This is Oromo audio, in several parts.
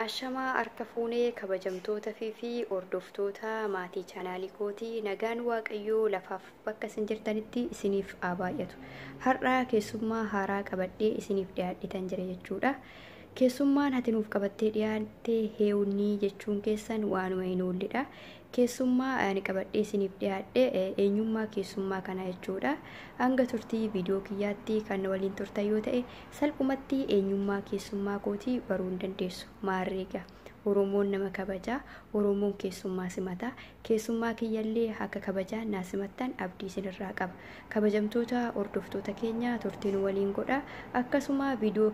Ashamaa harka fuunee kabajamtoota fi hordoftoota maatii chaanaalii kootii nagaan waaqayyoo lafaaf bakka isin jirtanitti isiniif haa baay'atu. Har'a keessummaa haaraa qabadhee isiniif dhiyaadhitan jira jechuudha. Keessummaan ati nuuf qabattee dhiyaattee heewunii jechuun keessan waanuma hin oollidha. Keessummaa ani qabadhee isiniif dhiyaadhe eenyummaa keessummaa kana jechuudha. Hanga turtii viidiyoo kiyyaatti kan waliin turtan yoo ta'e salphumatti eenyummaa keessummaa kootii baruu hin dandeessu. Maarreegaa Oromoon nama kabajaa, Oromoon keessummaa simata. Keessummaa kiyyallee akka kabajaa naa simattan abdii isinirraa qaba. Kabajamtoota hordoftoota keenya turtiin waliin godha. Akkasuma viidiyoo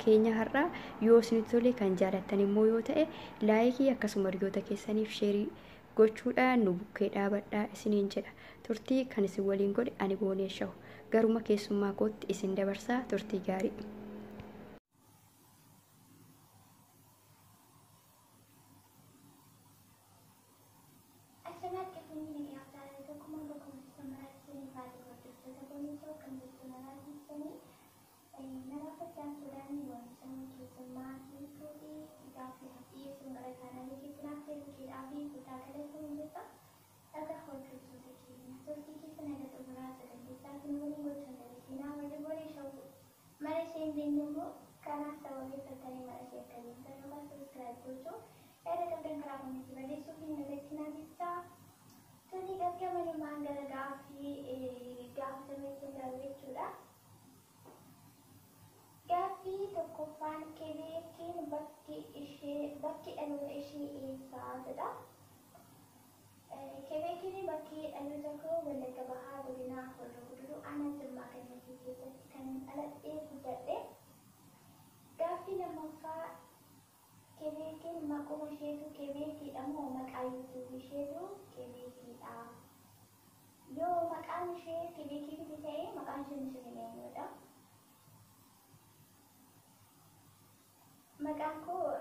keenya har'a yoo isinitti tole kan jaalattan immoo yoo ta'e laayikii akkasuma hiriyoota keessaniif sheerii gochuudhaan nu bukkee dhaabadhaa isiniin jedha. Turtii kan isin waliin godhe ani boonee shahu. Garuma keessummaa kootti isin dabarsaa turtii gaarii. Tokkoffaan kebeekiin bakki dhaloota ishee eessaadha. Kebeekiin bakki dhaloota koo Wallagga Bahaa godina Horroo Guduruu aanaa Jimmaa Gannatii keessatti kan dhaladhee guddadhe. Gaaffii lammaffaa kebeekiin maquma isheetu kebeekiidha moo maqaa yuutuubii isheetu kebeekiidha? Yoo maqaan ishee kebeekii ta'e maqaan ishee misirri eenyudha? Maqaan koo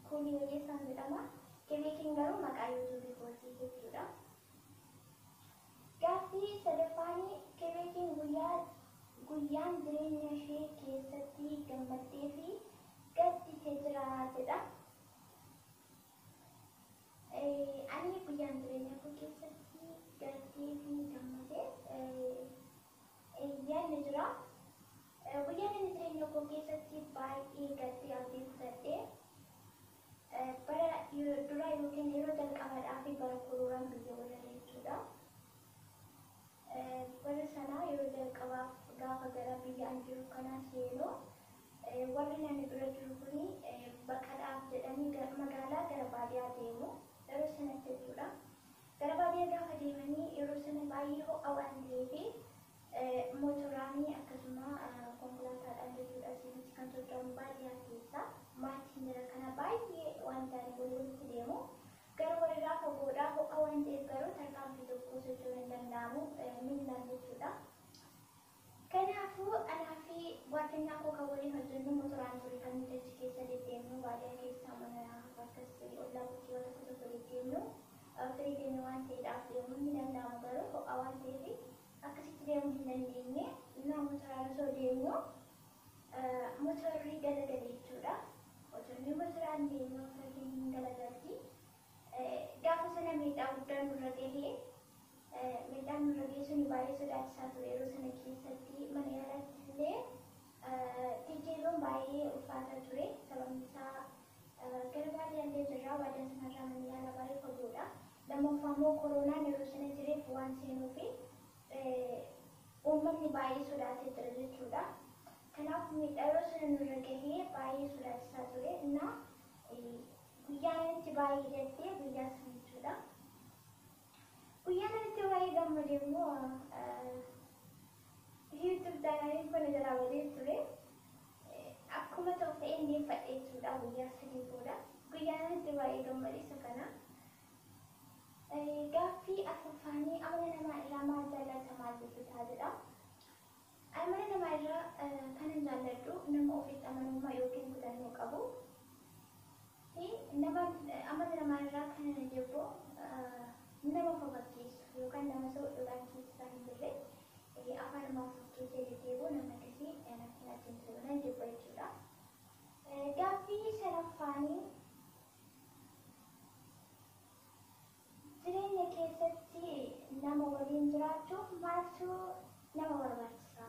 Kuulii Odeessaan jedhama. Kebeekiin garuu maqaa yuutuubii kootii jechuudha. Gaaffii sadaffaan kebeekiin guyyaan jireenya ishee keessatti gammaddee fi gaddite jira jedha. Ani guyyaan jireenya koo keessatti gaddee fi gammadee yaadne jira. Guyyaan inni jireenya koo keessatti baay'ee gaddee abdii kutadhee bara duraa yookiin yeroo jalqabaadhaaf bara kororaan biyya walirra jechuudha. Bara sanaa yeroo jalqabaaf gaafa gara biyya an jiru kanaa seenu warri namni dura jiru kuni baqadhaaf jedhanii magaalaa gara baadiyyaa deemu yeroo sanatti jechuudha. Gara baadiyyaa gaafa deemanii yeroo sana baay'ee ho'a waan ta'eef mootoraanii akkasuma konkolaataadhaan jechuudha asitti kan socho'an baadiyyaa keessa maatiin jira kana baay'ee waan ta'aniif walitti deemu. Gara walirraa fagoodhaa ho'a waan ta'eef garuu tarkaanfii tokko socho'uu hin danda'amu miilaan jechuudha. Kanaafuu anaa fi waatinyaa koo kan waliin hojjennu mootoraan ture kan nuti achi keessa deddeemnu baadiyyaa keessa mana akkas ollaa bukkee tokko tokko deddeemnu firii deemnu waan ta'eedhaaf deemuu hin danda'amu garuu ho'a waan ta'eef akkasitti deemuu hin dandeenye mootoraan osoo deemnu motorri galagale jechuudha. Motorri motoraan deemnu fakkiin hin galagalti. Gaafa sana miidhaa guddaan nurra gahee miidhaan nurra gahee suni baay'ee sodaachisaa ture yeroo sana keessatti mana yaalaatti illee jijjiiruun baay'ee ulfaataa ture sababni isaa gara baadiyyaallee jirraa baadiyyaa sanarraa mana yaala baay'ee fagoodha. Lammaffaa immoo koronaan yeroo sana jireef waan seenuufi uummanni baay'ee sodaatee jira jechuudha. Kanaaf miidhaa yeroo sana nurra gahee baay'ee sodaachisaa ture. Innaa guyyaan itti baay'ee gaddee guyyaa sana jechuudha. Guyyaan itti baay'ee gammade immoo YouTube chaanaliin kun jalaa badee ture. Akkuma ta'u ta'ee deeffadhe jechuudha guyyaa sadii booda. Guyyaan itti baay'ee gammade isa kana. Gaaffii afurfaanii amala namaa irraa maal jaallata maal jibbitaa jedha. Amala namaa irraa kanan jaalladhu nama ofitti amanummaa yookiin kutannoo qabu. Amala namaa irraa kanan jibbu nama fafakkeessu yookaan nama soodhuudhaan keessaa hin jirre afaan namaa fakkeessee deddeebi'u nama akkasii natti hin jiru nan jibba jechuudha. Gaaffii sadaffaan affaanii jireenya keessatti nama waliin jiraachuuf maaltu nama barbaachisa?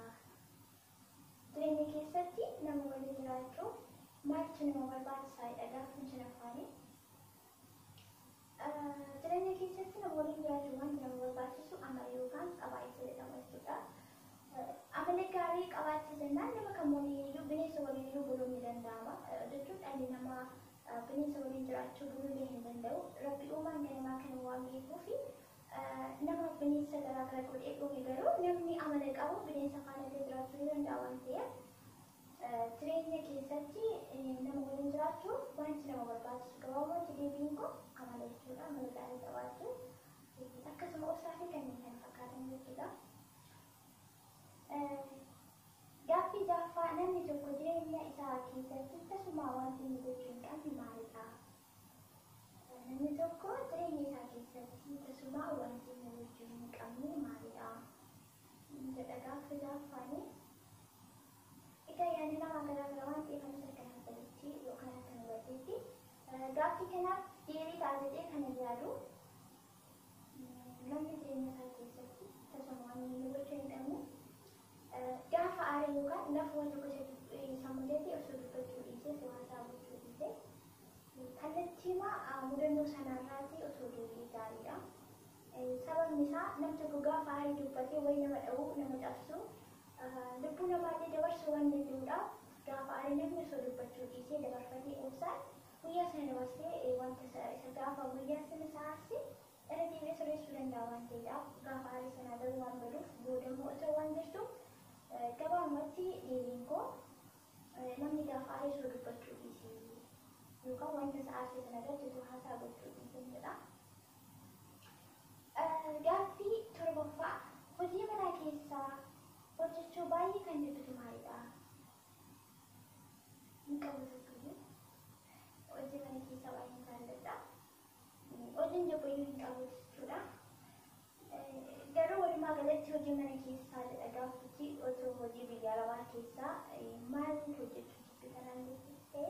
Jireenya keessatti nama waliin jiraachuuf maaltu nama barbaachisaa jedha gaaffiin sun affaanii. Jireenya keessatti nama waliin jiraachuuf wanti nama barbaachisu amala yookaan qabaa'insa jedhama jechuudha. Amala gaarii qabaachuu jennaan nama kan waliiniyyuu bineensa waliiniyyuu buluun ni danda'ama jechuun dhalli namaa bineensa waliin jiraachuu buluullee hin danda'u. Rabbi uumaan ganamaa kan waan beekuufi nama bineensa garaagaraa godhee uume garuu namni amala qabu bineensa faanallee jiraachuu ni danda'a waan ta'eef jireenya keessatti nama waliin jiraachuuf wanti nama barbaachisu gabaabumatti deebiin kun amala jechuudha. Amala gaarii qabaachuu akkasuma obsaa fi kanneen kana fakkaatan jechuudha. Gaaffii jaaffaa namni tokko jireenya isaa keessatti tasumaa wanti inni gochuu hin qabne maalidha? Namni tokko jireenya isaa keessatti tasumaa wanti inni gochuu hin qabne maalidha? Jedha gaaffii jaaffaanii. Egaa yaadni namaa garaagaraa waan ta'eef anis akka naasalitti yookaan akka hubateetti gaaffii kanaaf deebii taasisee kana yaadu namni jireenya isaa keessatti tasumaa wanti inni gochuu hin qabne gaafa aare yookaan lafa waan tokko sammuuleetti osoo dubbachuu dhiisee siwaasaa gochuu dhiisee kallattiima mudannoo sanarraatti osoo deebii gaariidha. Sababni isaa nam tokko gaafa aare dubbatee wayi nama dha'uu nama cabsu lubbuu namaatii dabarsuu waan danda'uudhaaf gaafa aare namni osoo dubbachuu dhiisee dabarfatee obsaan guyyaa sana dabarsee wanta isa gaafa guyyaa sana sa'aarsi irra deebi'ee sirreessuu danda'a waan ta'eedhaaf gaafa aare sanaa garuu waan baduuf boodammoo osoo waan jirtuuf gabaabumatti deebiin koo namni gaafa aare osoo dubbachuu dhiisee yookaan wanta sa'aatii sana irratti osoo haasaa gochuu dhiisee jedha. Gaaffii torbaffaa hojii manaa keessaa hojjechuu baay'ee kan jibbitu maalidha? Hin qabu tokkoyyuu hojii mana keessaa baay'ee jaalladha. Hojiin jibbiyyuu hin qabu jechuudha. Garuu walumaa galatti hojii mana keessaa jedha gaaffichi otoo hojii biyya alaa keessaa maal hojjechuu jibbitan ta'e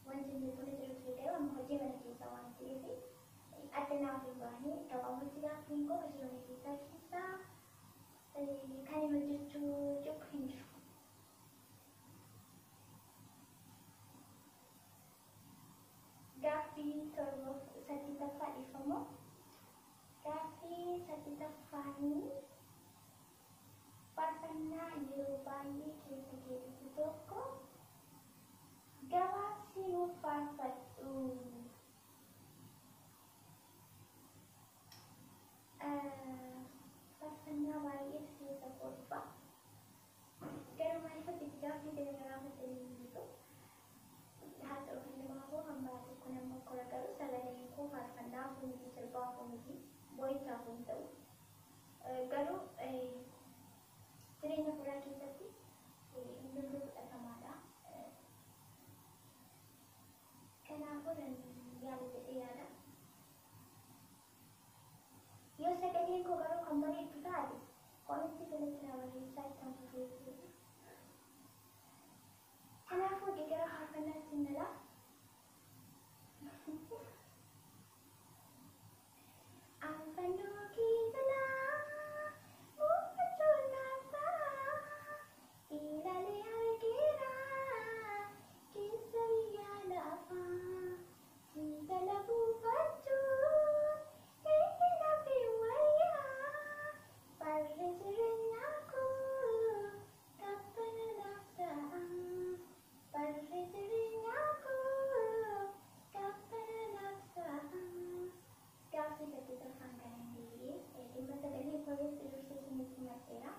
wanti inni kun jirutu ta'e amma hojii mana keessaa waan ta'eef adda naaf hin baane gabaabumatti gaaffiin koo hojii mana keessaa kan hojjechuu jibbu hin jiru. Gaaffii saddeettaffaa dhiifamoo gaaffii saddeettaffaanii faarfannaa yeroo baay'ee keessa deebisu tokko gabaabsii nuuf faarfadhu. Faarfannaa baay'ee keessa kolfa garuu maaliifatti gaaffii garaagaraa maddanii jiru. Haa ta'u hundumaafuu hambaa tokko nama kora garuu sagaleen koo faarfannaa fuundi sirbaa fuundi boo'ichaaf hin ta'u. Garuu jireenya fuuraa keessatti hundumtuu fudhatamaadha. Kanaafuu yaada jedhee yaada. Yoo sagaleen koo garuu kan bareedu taate qorichi jalatti na barreessaa ittiin fufeessuudha. Kanaafuu gara faarfannaatti hin galaa. Anfannoo keessanaa muummachuun naafaa ilaalee argeera keessa biyyaa laafaa siigala buufachuun eegi naafii wayyaa barree jireenyaa koo gabbana naaf ta'a barree jireenyaa koo gabbana naaf ta'a. Gaaffii saddeettaffaan kan hin deebi'e dhimma sagalee koreetti dursee isinitti marseera.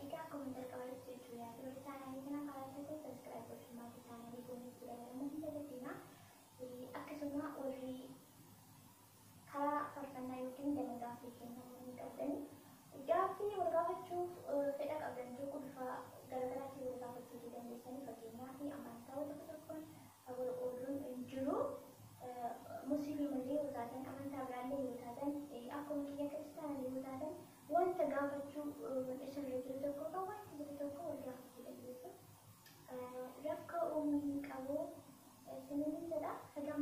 Egaa akkuma jalqabaatti jechuu yaadu warri chaanaalii kana karaa keessatti sabiskiraayib gochuun maatii chaanaalii goonitti dabalamuu hin jajjabeena. Akkasuma warri karaa faarfannaa yookiin dama gaaffii kennamuu hin qabdan gaaffii wal gaafachuuf fedha qabdan tokko bifa garaagaraatiin wal gaafachuu dandeessanii fakkeenyaaf amantaa tokko tokkoon wal ooluun hin jiru. Musliimallee yoo taatan amantaa biraallee yoo taatan akkuma kiyya kiristaanallee yoo taatan wanta gaafachuu isirra jiru tokko kan wanti jiru tokko wal gaafachuu dandeessu. Rakkoo uumuu hin qabu isiniin jedha. Haga